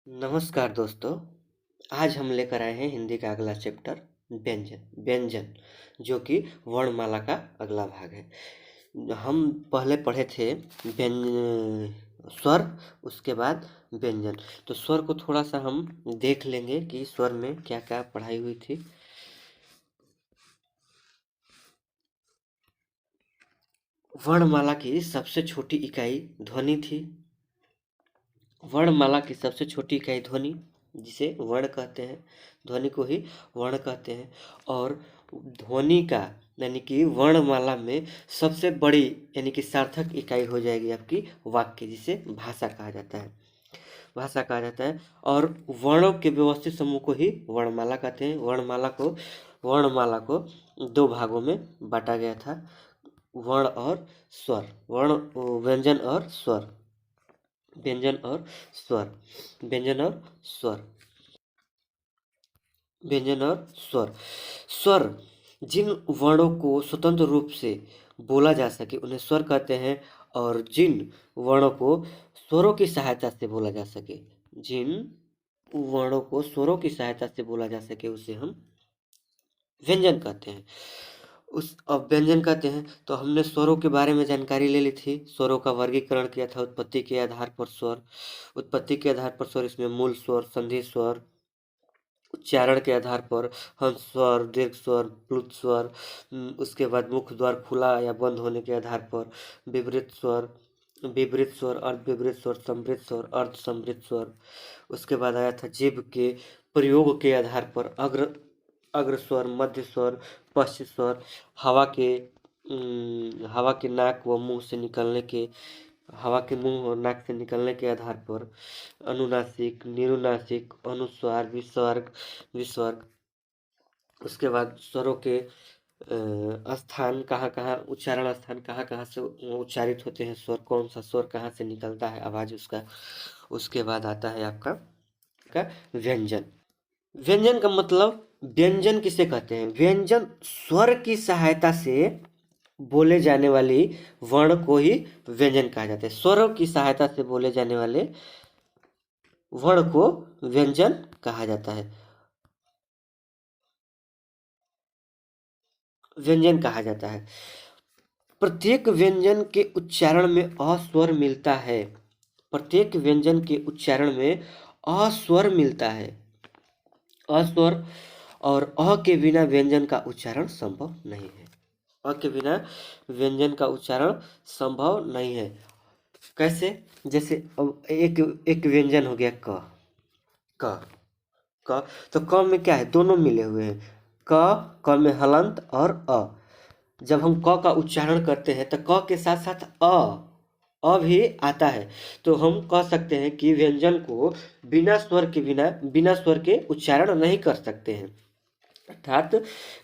नमस्कार दोस्तों। आज हम लेकर आए हैं हिंदी का अगला चैप्टर व्यंजन व्यंजन जो कि वर्णमाला का अगला भाग है। हम पहले पढ़े थे स्वर, उसके बाद व्यंजन। तो स्वर को थोड़ा सा हम देख लेंगे कि स्वर में क्या क्या पढ़ाई हुई थी। वर्णमाला की सबसे छोटी इकाई ध्वनि थी। वर्णमाला की सबसे छोटी इकाई ध्वनि, जिसे वर्ण कहते हैं, ध्वनि को ही वर्ण कहते हैं। और ध्वनि का यानी कि वर्णमाला में सबसे बड़ी यानी कि सार्थक इकाई हो जाएगी आपकी वाक्य, जिसे भाषा कहा जाता है। भाषा कहा जाता है। और वर्णों के व्यवस्थित समूह को ही वर्णमाला कहते हैं। वर्णमाला को दो भागों में बांटा गया था, वर्ण और स्वर। वर्ण, व्यंजन और स्वर, व्यंजन और स्वर, व्यंजन और स्वर, व्यंजन और स्वर। स्वर जिन वर्णों को स्वतंत्र रूप से बोला जा सके उन्हें स्वर कहते हैं। और जिन वर्णों को स्वरों की सहायता से बोला जा सके, जिन वर्णों को स्वरों की सहायता से बोला जा सके, उसे हम व्यंजन कहते हैं। उस अब व्यंजन कहते हैं तो हमने स्वरों के बारे में जानकारी ले ली थी। स्वरों का वर्गीकरण किया था उत्पत्ति के आधार पर स्वर। उत्पत्ति के आधार पर स्वर, इसमें मूल स्वर, संधि स्वर, उच्चारण के आधार पर हंस स्वर, दीर्घ स्वर, प्लुत स्वर, उसके बाद मुख द्वार खुला या बंद होने के आधार पर विपरीत स्वर, विपरीत स्वर, अर्धविपरीत स्वर, समृद्ध स्वर, अर्ध समृद्ध स्वर। उसके बाद आया था जीभ के प्रयोग के आधार पर अग्र अग्र स्वर, मध्य स्वर, पश्च स्वर। हवा के नाक व मुंह से निकलने के हवा के मुंह और नाक से निकलने के आधार पर अनुनासिक, निरुनासिक, अनुस्वार, विसर्ग, विसर्ग। उसके बाद स्वरों के स्थान कहाँ कहाँ, उच्चारण स्थान कहाँ कहाँ से उच्चारित होते हैं स्वर, कौन सा स्वर कहाँ से निकलता है आवाज उसका। उसके बाद आता है आपका का व्यंजन। व्यंजन का मतलब, व्यंजन किसे कहते हैं? व्यंजन स्वर की सहायता से बोले जाने वाली वर्ण को ही व्यंजन कहा जाता है। स्वरों की सहायता से बोले जाने वाले वर्ण को व्यंजन कहा जाता है, व्यंजन कहा जाता है। प्रत्येक व्यंजन के उच्चारण में अस्वर मिलता है। प्रत्येक व्यंजन के उच्चारण में अस्वर मिलता है, अस्वर। और अ के बिना व्यंजन का उच्चारण संभव नहीं है। अ के बिना व्यंजन का उच्चारण संभव नहीं है। कैसे? जैसे अब एक एक व्यंजन हो गया क। क क तो क में क्या है? दोनों मिले हुए हैं। क में हलंत और अ। जब हम क का उच्चारण करते हैं तो क के साथ साथ अ भी आता है। तो हम कह सकते हैं कि व्यंजन को बिना स्वर के उच्चारण नहीं कर सकते हैं। अर्थात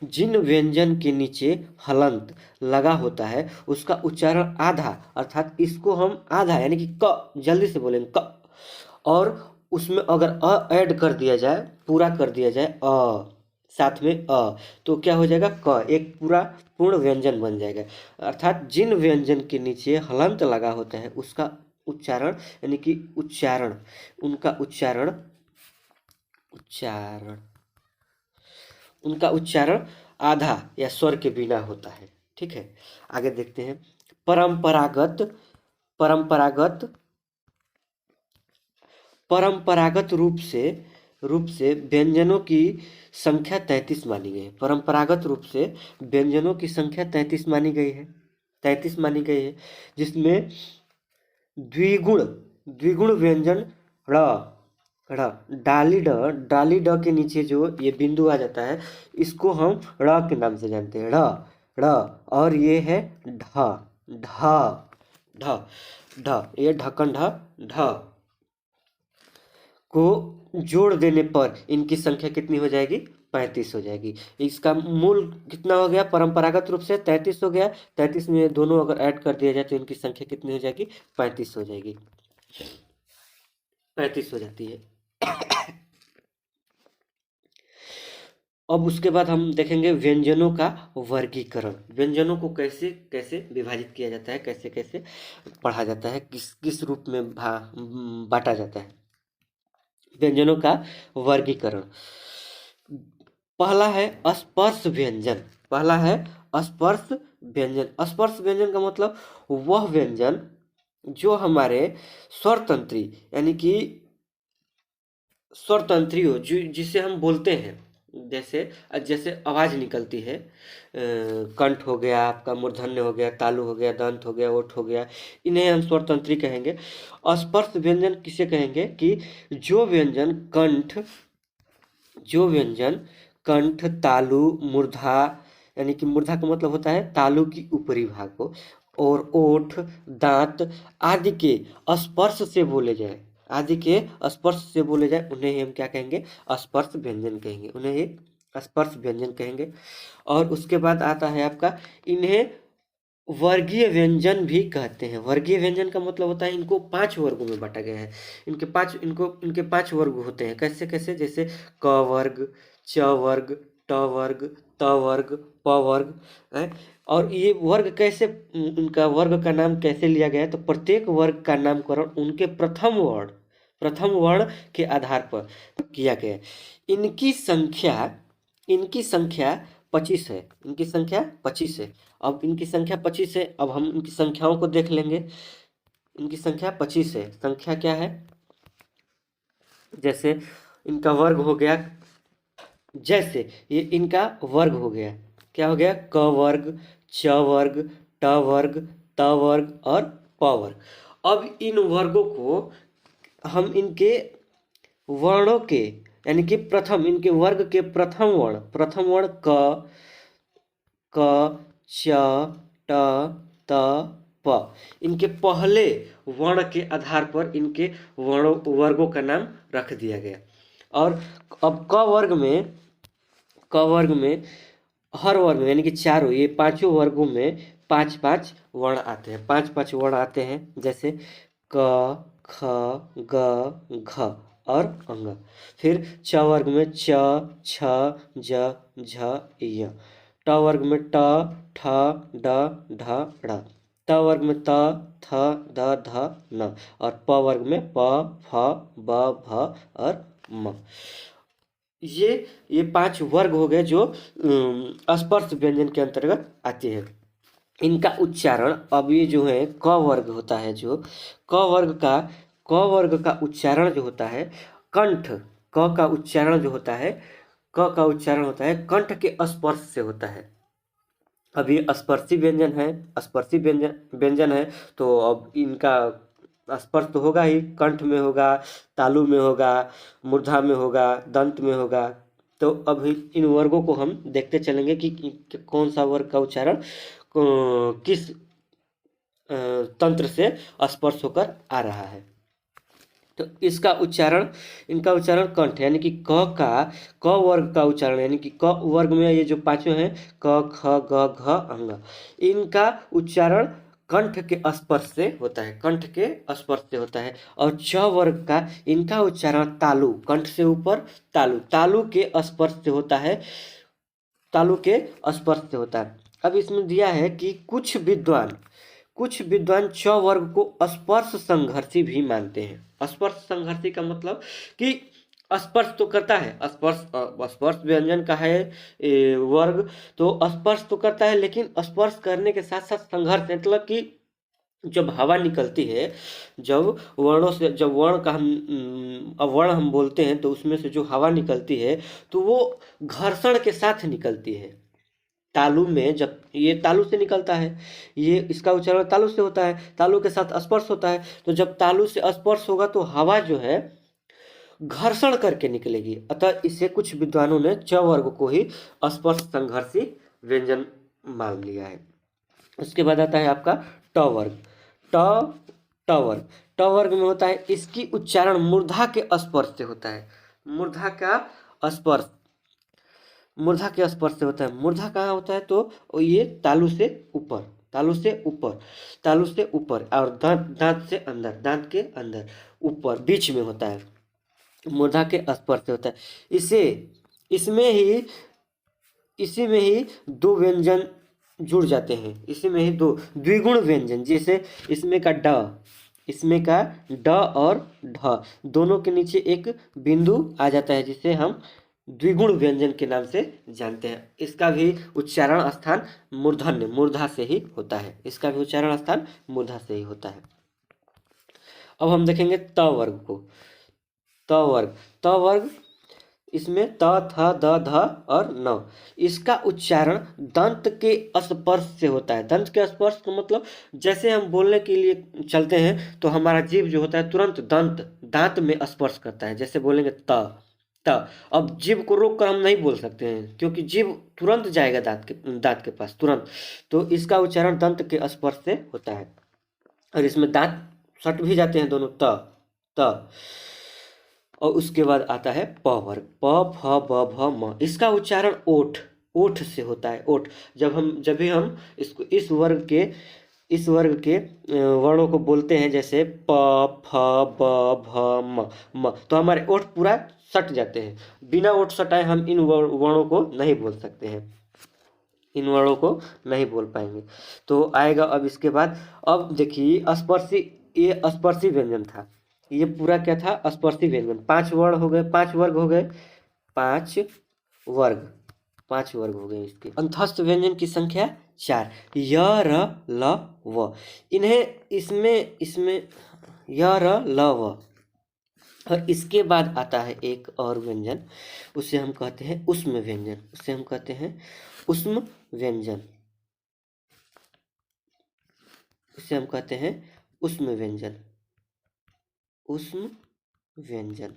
जिन व्यंजन के नीचे हलंत लगा होता है उसका उच्चारण आधा, अर्थात इसको हम आधा यानी कि क, जल्दी से बोलेंगे क, और उसमें अगर अ ऐड कर दिया जाए, पूरा कर दिया जाए अ, साथ में अ, तो क्या हो जाएगा? क, एक पूरा पूर्ण व्यंजन बन जाएगा। अर्थात जिन व्यंजन के नीचे हलंत लगा होता है उसका उच्चारण यानी कि उच्चारण, उनका उच्चारण उच्चारण उनका उच्चारण आधा या स्वर के बिना होता है। ठीक है, आगे देखते हैं। परंपरागत परंपरागत परंपरागत रूप से व्यंजनों की संख्या 33 मानी गई है। परंपरागत रूप से व्यंजनों की संख्या 33 मानी गई है, 33 मानी गई है। जिसमें द्विगुण द्विगुण व्यंजन ड़ ड़ डाली ड के नीचे जो ये बिंदु आ जाता है, इसको हम ड़ के नाम से जानते हैं। ड़ ड़ और ये है ढ ढ ढ ढ, ये ढक्कन ढ ढ को जोड़ देने पर इनकी संख्या कितनी हो जाएगी? 35 हो जाएगी। इसका मूल कितना हो गया? परंपरागत रूप से 33 हो गया। 33 में दोनों अगर ऐड कर दिया जाए तो इनकी संख्या कितनी हो जाएगी? 35 हो जाएगी, 35 हो जाती है। अब उसके बाद हम देखेंगे व्यंजनों का वर्गीकरण। व्यंजनों को कैसे कैसे विभाजित किया जाता है, कैसे कैसे पढ़ा जाता है, किस किस रूप में बांटा जाता है। व्यंजनों का वर्गीकरण। पहला है स्पर्श व्यंजन। पहला है स्पर्श व्यंजन। स्पर्श व्यंजन का मतलब वह व्यंजन जो हमारे स्वर तंत्री यानी कि स्वर तंत्री हो, जिसे हम बोलते हैं, जैसे जैसे आवाज निकलती है, कंठ हो गया, आपका मूर्धन्य हो गया, तालु हो गया, दंत हो गया, ओठ हो गया, इन्हें हम स्वर तंत्री कहेंगे। स्पर्श व्यंजन किसे कहेंगे कि जो व्यंजन कंठ, जो व्यंजन कंठ, तालु, मूर्धा, यानी कि मूर्धा का मतलब होता है तालु की ऊपरी भाग को, और ओठ, दांत आदि के स्पर्श से बोले जाए, आदि के स्पर्श से बोले जाए, उन्हें ही हम क्या कहेंगे? स्पर्श व्यंजन कहेंगे, उन्हें ही स्पर्श व्यंजन कहेंगे। और उसके बाद आता है आपका, इन्हें वर्गीय व्यंजन भी कहते हैं। वर्गीय व्यंजन का मतलब होता है इनको 5 वर्गों में बांटा गया है। इनके 5 वर्ग होते हैं। कैसे कैसे? जैसे क वर्ग, च वर्ग, ट वर्ग, त वर्ग, प वर्ग है। और ये वर्ग कैसे, उनका वर्ग का नाम कैसे लिया गया है? तो प्रत्येक वर्ग का नामकरण उनके प्रथम वर्ण के आधार पर किया गया है। इनकी संख्या इनकी संख्या 25 है। इनकी संख्या 25 है। अब इनकी संख्या 25 है, अब हम इनकी संख्याओं को देख लेंगे। इनकी संख्या 25 है। संख्या क्या है? जैसे इनका वर्ग हो गया, जैसे ये इनका वर्ग हो गया, क्या हो गया? क वर्ग, च वर्ग, ट वर्ग, त वर्ग और प वर्ग। अब इन वर्गों को हम इनके वर्णों के, यानी कि इनके वर्ग के प्रथम वर्ण क, च, ट, त, प, इनके पहले वर्ण के आधार पर इनके वर्गों का नाम रख दिया गया। और अब क वर्ग में हर वर्ग में, यानी कि चारों, ये पांचों वर्गों में 5-5 वर्ण आते हैं। 5-5 वर्ण आते हैं। जैसे क, ख, ग, घ और अंग। फिर च वर्ग में च, छ, ज, झ, य। ट वर्ग में ट, ठ, ड, ढ, ढ़। त वर्ग में त, थ, द, ध, न। और प वर्ग में प, फ, ब, भ और म। ये 5 वर्ग हो गए जो स्पर्श व्यंजन के अंतर्गत आते हैं। इनका उच्चारण, अब ये जो है क वर्ग होता है, जो क वर्ग का उच्चारण जो होता है, कंठ, क का उच्चारण जो होता है, क का उच्चारण होता है कंठ के स्पर्श से होता है। अब ये स्पर्शी व्यंजन है, स्पर्शी व्यंजन है, तो अब इनका स्पर्श तो होगा ही, कंठ में होगा, तालु में होगा, मूर्धा में होगा, दंत में होगा। तो अब इन वर्गों को हम देखते चलेंगे कि कौन सा वर्ग का उच्चारण किस तंत्र से स्पर्श होकर आ रहा है। तो इनका उच्चारण कंठ, यानी कि क वर्ग का उच्चारण, यानी कि क वर्ग में ये जो पांचों हैं, क, ख, ग, घ, अंग, इनका उच्चारण कंठ के स्पर्श से होता है, कंठ के स्पर्श से होता है। और च वर्ग का इनका उच्चारण तालु, कंठ से ऊपर तालु के स्पर्श से होता है, तालु के स्पर्श से होता है। अब इसमें दिया है कि कुछ विद्वान च वर्ग को स्पर्श संघर्षी भी मानते हैं। स्पर्श संघर्षी का मतलब कि स्पर्श तो करता है, स्पर्श व्यंजन का है वर्ग, तो स्पर्श तो करता है, लेकिन स्पर्श करने के साथ साथ संघर्ष, मतलब कि जब हवा निकलती है, जब वर्ण का वर्ण हम बोलते हैं, तो उसमें से जो हवा निकलती है, तो वो घर्षण के साथ निकलती है। तालु में जब ये तालु से निकलता है, ये इसका उच्चारण तालु से होता है, तालु के साथ स्पर्श होता है, तो जब तालु से स्पर्श होगा तो हवा जो है घर्षण करके निकलेगी। अतः इसे कुछ विद्वानों ने च वर्ग को ही स्पर्श संघर्षी व्यंजन मान लिया है। उसके बाद आता है आपका ट वर्ग। ट ट वर्ग ट वर्ग में होता है, इसकी उच्चारण मूर्धा के स्पर्श से होता है। मूर्धा का स्पर्श मूर्धा के स्पर्श से होता है। मूर्धा कहाँ होता है? तो ये तालु से ऊपर, और दांत से अंदर, दांत के अंदर ऊपर बीच में होता है, मूर्धा के स्पर्श से होता है। इसी में ही दो व्यंजन जुड़ जाते हैं, इसी में ही दो द्विगुण व्यंजन, जैसे इसमें का ड, इसमें का ड और ढ दोनों के नीचे एक बिंदु आ जाता है, जिसे हम द्विगुण व्यंजन के नाम से जानते हैं। इसका भी उच्चारण स्थान मूर्धन्य मूर्धा से ही होता है। इसका भी उच्चारण स्थान मूर्धा से ही होता है। अब हम देखेंगे त वर्ग को। त वर्ग इसमें त, थ, द, ध और न। इसका उच्चारण दंत के स्पर्श से होता है। दंत के स्पर्श का मतलब जैसे हम बोलने के लिए चलते हैं तो हमारा जीभ जो होता है तुरंत दांत में स्पर्श करता है। जैसे बोलेंगे त त, अब जीभ को रोक कर हम नहीं बोल सकते हैं, क्योंकि जीभ तुरंत जाएगा दांत के पास तुरंत। तो इसका उच्चारण दंत के स्पर्श से होता है, और इसमें दांत सट भी जाते हैं दोनों। त और उसके बाद आता है प वर्ग। प, फ, ब, भ, म। इसका उच्चारण ओठ से होता है। ओठ। जब भी हम इसको इस वर्ग के वर्णों को बोलते हैं, जैसे प, फ, ब, भ, म, तो हमारे ओठ पूरा सट जाते हैं। बिना ओठ सटाए हम इन वर्णों को नहीं बोल सकते हैं, इन वर्णों को नहीं बोल पाएंगे। तो आएगा अब इसके बाद। अब देखिए स्पर्शी, ये स्पर्शी व्यंजन था। ये पूरा क्या था? स्पर्शी व्यंजन। 5 वर्ण हो गए, 5 वर्ग हो गए, 5 वर्ग, 5 वर्ग हो गए इसके। अंतस्थ व्यंजन की संख्या 4। य, र, ल, व। इन्हें इसमें इसमें य, र, ल, व। और इसके बाद आता है एक और व्यंजन, उसे हम कहते हैं उष्म व्यंजन। उसे हम कहते हैं उष्म व्यंजन। उसे हम कहते हैं उष्म व्यंजन। उष्म व्यंजन।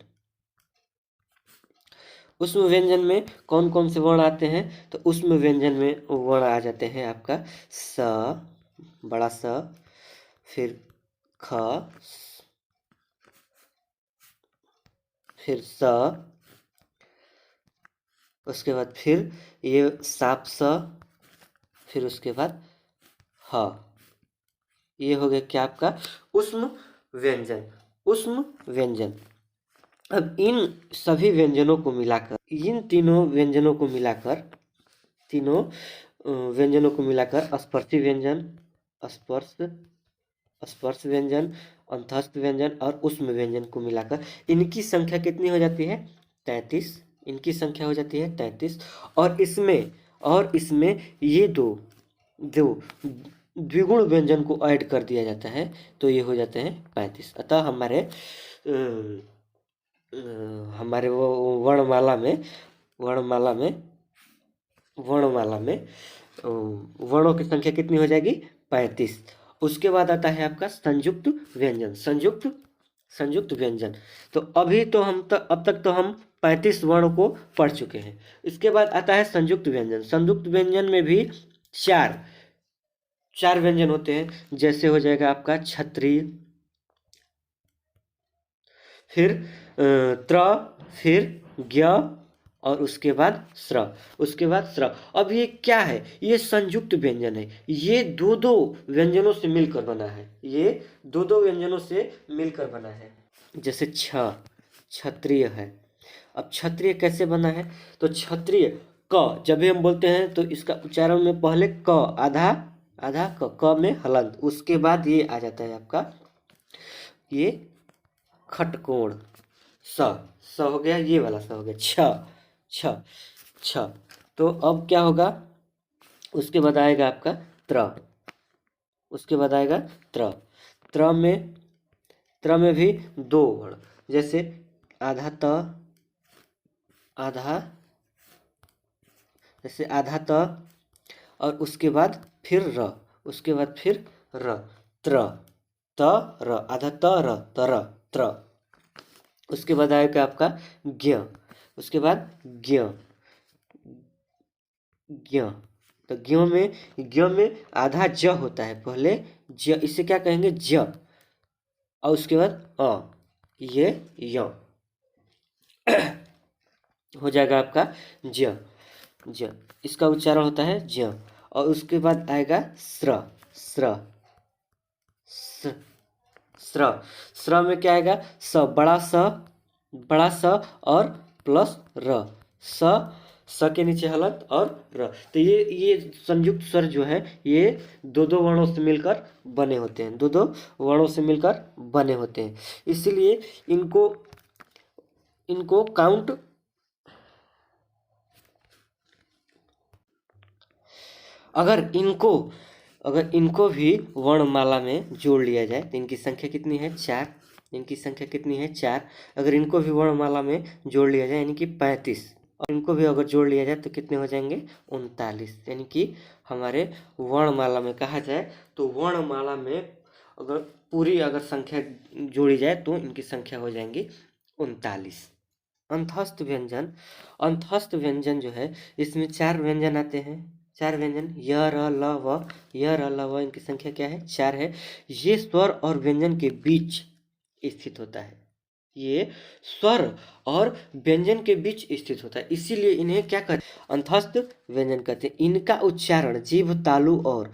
उष्म व्यंजन में कौन कौन से वर्ण आते हैं? तो उष्म व्यंजन में वर्ण आ जाते हैं आपका स, बड़ा स, फिर ख, फिर स, उसके बाद फिर ये साप स, फिर उसके बाद ह। ये हो गया क्या आपका उष्म व्यंजन। उष्म व्यंजन। अब इन सभी व्यंजनों को मिलाकर, इन तीनों व्यंजनों को मिलाकर, तीनों व्यंजनों को मिलाकर स्पर्शी व्यंजन, स्पर्श स्पर्श व्यंजन, अंतस्थ व्यंजन और उष्म व्यंजन को मिलाकर इनकी संख्या कितनी हो जाती है? 33। इनकी संख्या हो जाती है 33। और इसमें ये दो द्विगुण व्यंजन को ऐड कर दिया जाता है, तो ये हो जाते हैं 35। अतः हमारे वो वर्णमाला में वर्णों की संख्या कितनी हो जाएगी? 35। उसके बाद आता है आपका संयुक्त व्यंजन। संयुक्त व्यंजन। तो अब तक तो हम 35 वर्ण को पढ़ चुके हैं। इसके बाद आता है संयुक्त व्यंजन। संयुक्त व्यंजन में भी चार व्यंजन होते हैं। जैसे हो जाएगा आपका छत्री, फिर त्र, फिर ज्ञ, और उसके बाद स्र, उसके बाद स्र। अब ये क्या है? ये संयुक्त व्यंजन है। ये दो व्यंजनों से मिलकर बना है। ये दो व्यंजनों से मिलकर बना है। जैसे क्षत्रिय है। अब क्षत्रिय कैसे बना है? तो क्षत्रिय क जब भी हम बोलते हैं तो इसका उच्चारण में पहले क आधा क में हलंत, उसके बाद ये आ जाता है आपका ये खटकोण। स हो गया, ये वाला स हो गया। छ। तो अब क्या होगा? उसके बाद आएगा आपका त्र। उसके बाद आएगा त्र। त्र में भी दो वर्ण, जैसे आधा त, आधा त, और उसके बाद फिर र, उसके बाद फिर र। त्र, त, र, आधा त, र, तर, त्र। उसके बाद आएगा आपका ज्ञ। उसके बाद ज्ञ। तो ज्ञ में आधा ज होता है। पहले ज, इसे क्या कहेंगे? ज, और उसके बाद अ, ये य हो जाएगा आपका ज। इसका उच्चारण होता है ज। और उसके बाद आएगा स्र। स्र में क्या आएगा? बड़ा स और प्लस र। स के नीचे हलंत और र। तो ये संयुक्त स्वर जो है ये दो दो वर्णों से मिलकर बने होते हैं, दो दो वर्णों से मिलकर बने होते हैं। इसीलिए इनको इनको काउंट अगर इनको भी वर्णमाला में जोड़ लिया जाए तो इनकी संख्या कितनी है? 4। इनकी संख्या कितनी है? 4। अगर इनको भी वर्णमाला में जोड़ लिया जाए यानी कि 35, और इनको भी अगर जोड़ लिया जाए तो कितने हो जाएंगे? 39। यानी कि हमारे वर्णमाला में कहा जाए तो वर्णमाला में अगर पूरी अगर संख्या जोड़ी जाए तो इनकी संख्या हो जाएंगी 39। अंतःस्थ व्यंजन, अंतःस्थ व्यंजन जो है इसमें 4 व्यंजन आते हैं। 4 व्यंजन य र ल व, य र ल व, इनकी संख्या क्या है? 4 है। ये स्वर और व्यंजन के बीच स्थित होता है, ये स्वर और व्यंजन के बीच स्थित होता है, इसीलिए इन्हें क्या कहते हैं? अंतःस्थ व्यंजन कहते हैं। इनका उच्चारण जीभ, तालु और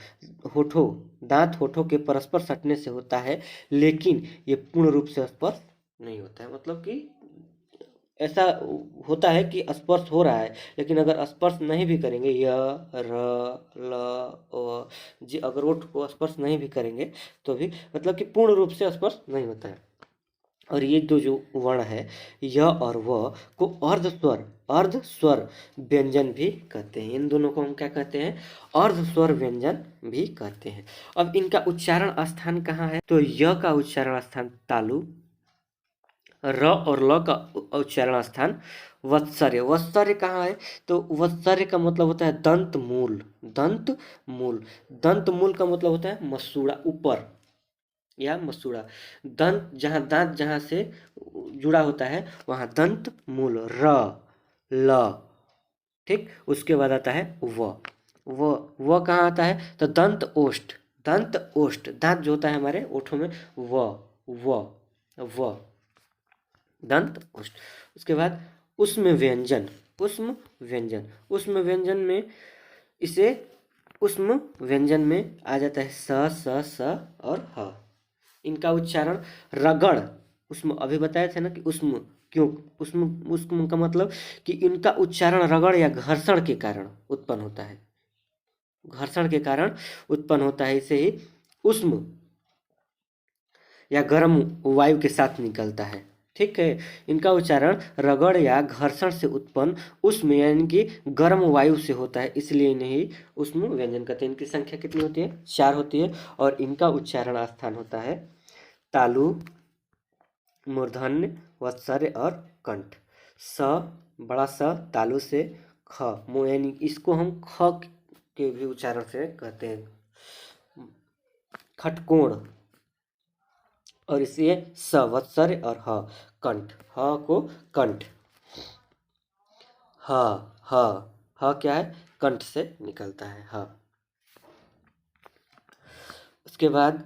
होठों, दांत होठों के परस्पर सटने से होता है, लेकिन ये पूर्ण रूप से स्पर्श नहीं होता है। मतलब कि ऐसा होता है कि स्पर्श हो रहा है, लेकिन अगर स्पर्श नहीं भी करेंगे य र ल व जी, अगर ओठ को स्पर्श नहीं भी करेंगे तो भी मतलब कि पूर्ण रूप से स्पर्श नहीं होता है। और ये दो जो वर्ण है य और व को अर्ध स्वर व्यंजन भी कहते हैं। इन दोनों को हम क्या कहते हैं? अर्ध स्वर व्यंजन भी कहते हैं। अब इनका उच्चारण स्थान कहाँ है? तो य का उच्चारण स्थान तालु, र और ल का उच्चारण स्थान वत्सर्य। वत्सर्य कहाँ है? तो वत्सर्य का मतलब होता है दंत मूल, दंत मूल। दंत मूल का मतलब होता है मसूड़ा, ऊपर या मसूड़ा। दंत जहाँ, दांत जहाँ से जुड़ा होता है वहाँ दंत मूल, र ल, ठीक। उसके बाद आता है व कहाँ आता है? तो दंत ओष्ठ, दंत ओष्ठ, दांत जो होता है हमारे ओठों में, व दंत ओष्ठ। उसके बाद उष्म व्यंजन, उष्म व्यंजन, उष्म व्यंजन में इसे उष्म व्यंजन में आ जाता है स और ह। इनका उच्चारण रगड़, उष्म, अभी बताए थे ना कि उष्म क्यों, उष्म, उष्म का मतलब कि इनका उच्चारण रगड़ या घर्षण के कारण उत्पन्न होता है, घर्षण के कारण उत्पन्न होता है। इसे ही उष्म या गर्म वायु के साथ निकलता है, ठीक है। इनका उच्चारण रगड़ या घर्षण से उत्पन्न उष्म यानी कि गर्म वायु से होता है, इसलिए इन्हें उष्म व्यंजन कहते हैं। इनकी संख्या कितनी होती है? 4 होती है। और इनका उच्चारण स्थान होता है तालु, मूर्धन्य, वत्सर्य और कंठ। स, बड़ा स तालु से ख, यानी इसको हम ख के भी उच्चारण से कहते हैं खटकोण। और इसलिए स वत्सर्य और ह कंठ, ह को कंठ, ह ह ह क्या है? कंठ से निकलता है ह। उसके बाद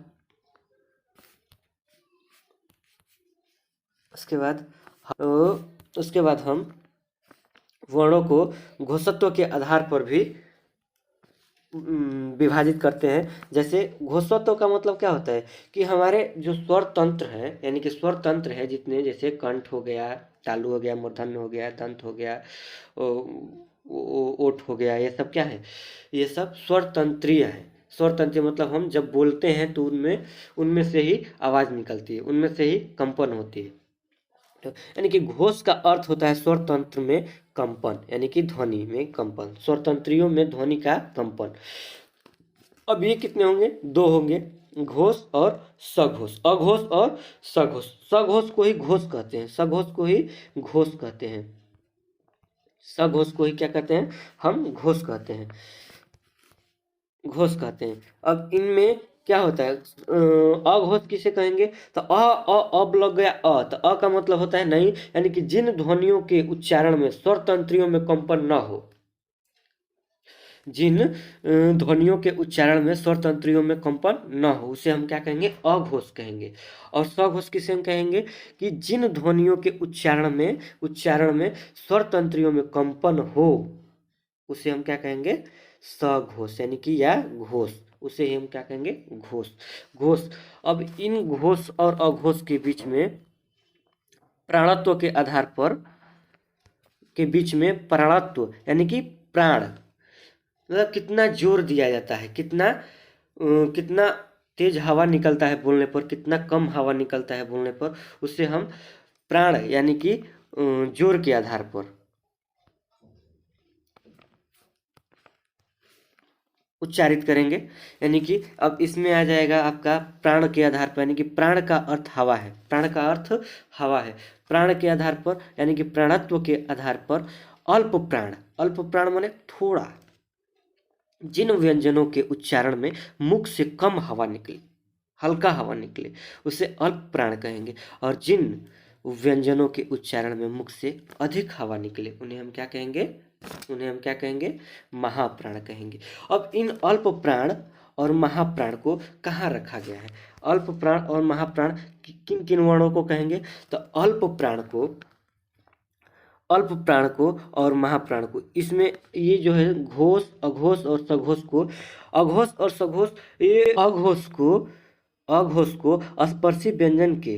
उसके बाद हम वर्णों को घोषत्व के आधार पर भी विभाजित करते हैं। जैसे घोषत्व का मतलब क्या होता है कि हमारे जो स्वर तंत्र है, यानी कि स्वर तंत्र है जितने, जैसे कंठ हो गया, तालु हो गया, मूर्धन्य हो गया, दंत हो गया, ओठ हो गया, ये सब क्या है? ये सब स्वर तंत्रीय है। स्वर तंत्रीय मतलब हम जब बोलते हैं तो उनमें उनमें से ही आवाज़ निकलती है, उनमें से ही कंपन होती है। यानी कि घोष का अर्थ होता है स्वर तंत्र में कंपन, यानी कि ध्वनि में कंपन, स्वर तंत्रियों में ध्वनि का कंपन। अब ये कितने होंगे? 2 होंगे, घोष और सघोष, अघोष और सघोष। सघोष को ही घोष कहते हैं, सघोष को ही घोष कहते हैं, सघोष को ही क्या कहते हैं? हम घोष कहते हैं, घोष कहते हैं। अब इनमें क्या होता है? अघोष किसे कहेंगे? तो अब लग गया तो का मतलब होता है नहीं, यानी कि जिन ध्वनियों के उच्चारण में स्वर तंत्रियों में कंपन न हो, जिन ध्वनियों के उच्चारण में स्वर तंत्रियों में कंपन न हो, उसे हम क्या कहेंगे? अघोष कहेंगे। और सघोष किसे हम कहेंगे? कि जिन ध्वनियों के उच्चारण में स्वर तंत्रियों में कंपन हो, उसे हम क्या कहेंगे? सघोष, यानी कि या घोष, उसे ही हम क्या कहेंगे? घोष, घोष। अब इन घोष और अघोष के बीच में प्राणत्व के आधार पर के बीच में प्राणत्व यानी कि प्राण, मतलब कितना जोर दिया जाता है, कितना तेज हवा निकलता है बोलने पर, कितना कम हवा निकलता है बोलने पर, उससे हम प्राण यानी कि जोर के आधार पर उच्चारित करेंगे। यानी कि अब इसमें आ जाएगा आपका प्राण के आधार पर, यानी कि प्राण का अर्थ हवा है, प्राण का अर्थ हवा है। प्राण के आधार पर यानी कि प्राणत्व के आधार पर अल्प प्राण माने थोड़ा, जिन व्यंजनों के उच्चारण में मुख से कम हवा निकले, हल्का हवा निकले, उसे अल्प प्राण कहेंगे। और जिन व्यंजनों के उच्चारण में मुख से अधिक हवा निकले, उन्हें हम क्या कहेंगे, महाप्राण कहेंगे। अब इन अल्प प्राण और महाप्राण को कहाँ रखा गया है? अल्प प्राण और महाप्राण किन किन वर्णों को कहेंगे? तो अल्प प्राण को और महाप्राण को, इसमें ये जो है घोष, अघोष और सघोष को, अघोष और सघोष, ये अघोष को स्पर्शी व्यंजन के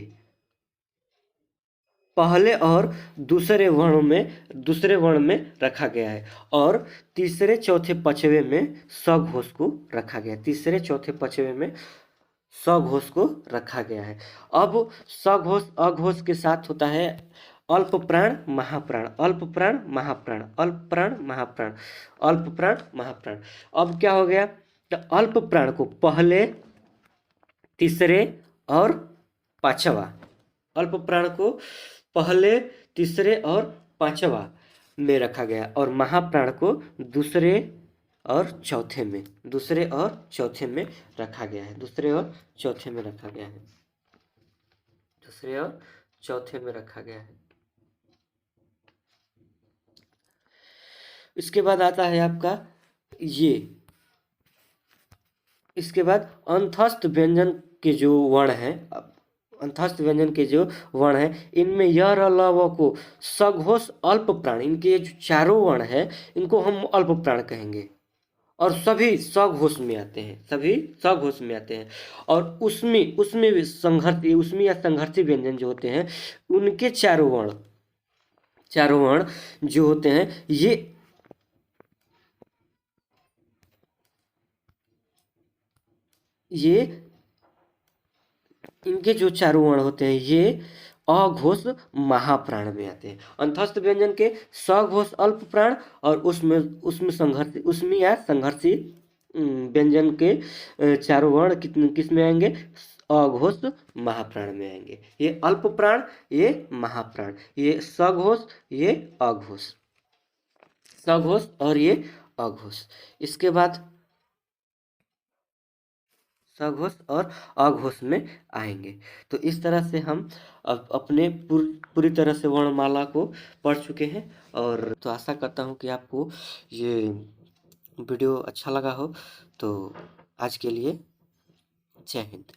पहले और दूसरे वर्ण में रखा गया है, और तीसरे चौथे पचवे में सघोष को रखा गया है, तीसरे चौथे पचवे में सघोष को रखा गया है। अब सघोष अघोष के साथ होता है अल्प प्राण महाप्राण, अल्प प्राण महाप्राण, अल्प प्राण महाप्राण, अल्प प्राण महाप्राण। अब क्या हो गया? तो अल्प प्राण को पहले, तीसरे और पांचवा, अल्प प्राण को पहले, तीसरे और पांचवा में रखा गया, और महाप्राण को दूसरे और चौथे में रखा गया है, दूसरे और चौथे में रखा गया है, दूसरे और चौथे में रखा गया है। इसके बाद आता है आपका ये, इसके बाद अंतस्थ व्यंजन के जो वर्ण हैं, अंतस्थ व्यंजन के जो वर्ण हैं, इनमें य र ल व को सघोष अल्प प्राण, इनके जो चारों वर्ण हैं इनको हम अल्प प्राण कहेंगे, और सभी सघोष में आते हैं, और उसमें भी संघर्षी, उसमें या संघर्षी व्यंजन जो होते हैं, उनके चारों वर्ण जो होते हैं, ये इनके जो चारों वर्ण होते हैं, ये अघोष महाप्राण में आते हैं। अंतस्थ व्यंजन के सघोष अल्प प्राण, और उसमें या संघर्षी व्यंजन के चारों वर्ण किस में आएंगे? अघोष महाप्राण में आएंगे। ये अल्प प्राण, ये महाप्राण, ये सघोष, ये अघोष, सघोष और ये अघोष। इसके बाद सघोष और अघोष में आएंगे। तो इस तरह से हम अपने पूरी तरह से वर्णमाला को पढ़ चुके हैं, और तो आशा करता हूँ कि आपको ये वीडियो अच्छा लगा हो। तो आज के लिए जय हिंद।